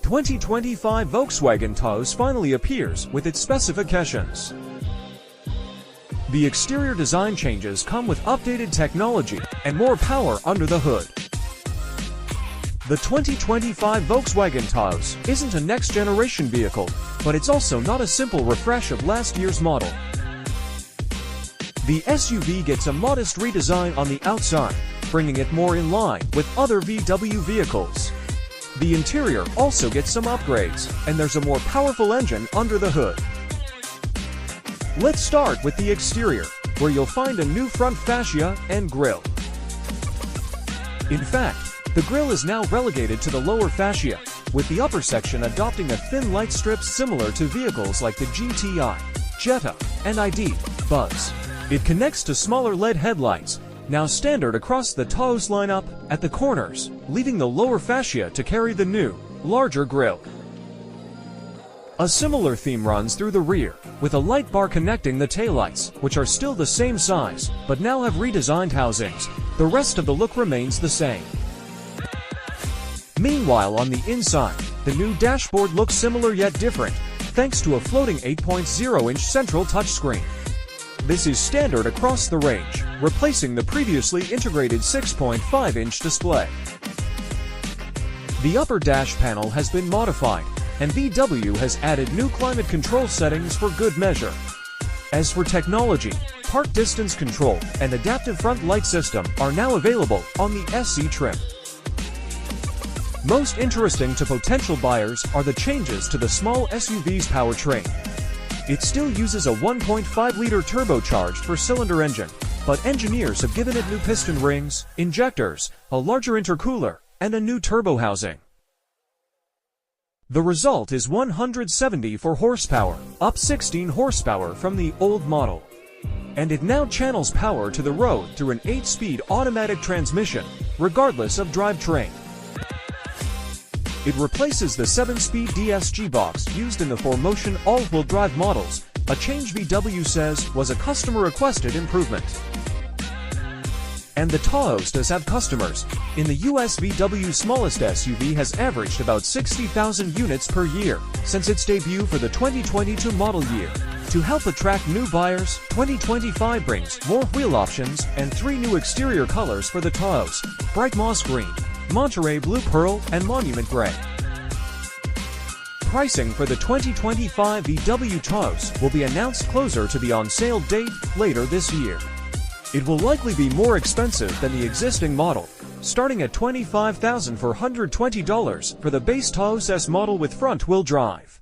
2025 Volkswagen Taos finally appears with its specifications. The exterior design changes come with updated technology and more power under the hood. The 2025 Volkswagen Taos isn't a next-generation vehicle, but it's also not a simple refresh of last year's model. The SUV gets a modest redesign on the outside, bringing it more in line with other VW vehicles. The interior also gets some upgrades, and there's a more powerful engine under the hood. Let's start with the exterior, where you'll find a new front fascia and grille. In fact, the grille is now relegated to the lower fascia, with the upper section adopting a thin light strip similar to vehicles like the GTI, Jetta, and ID. Buzz. It connects to smaller LED headlights, now standard across the Taos lineup at the corners, leaving the lower fascia to carry the new, larger grille. A similar theme runs through the rear, with a light bar connecting the taillights, which are still the same size, but now have redesigned housings. The rest of the look remains the same. Meanwhile, on the inside, the new dashboard looks similar yet different, thanks to a floating 8.0-inch central touchscreen. This is standard across the range, replacing the previously integrated 6.5-inch display. The upper dash panel has been modified, and VW has added new climate control settings for good measure. As for technology, park distance control and adaptive front light system are now available on the SC trim. Most interesting to potential buyers are the changes to the small SUV's powertrain. It still uses a 1.5-liter turbocharged four-cylinder engine, but engineers have given it new piston rings, injectors, a larger intercooler, and a new turbo housing. The result is 174 horsepower, up 16 horsepower from the old model. And it now channels power to the road through an 8-speed automatic transmission, regardless of drivetrain. It replaces the 7-speed DSG box used in the 4Motion all-wheel drive models, a change VW says was a customer-requested improvement. And the Taos does have customers. In the US, VW's smallest SUV has averaged about 60,000 units per year since its debut for the 2022 model year. To help attract new buyers, 2025 brings more wheel options and 3 new exterior colors for the Taos: bright moss green, Monterey Blue Pearl, and Monument Gray. Pricing for the 2025 VW Taos will be announced closer to the on-sale date later this year. It will likely be more expensive than the existing model, starting at $25,420 for the base Taos S model with front-wheel drive.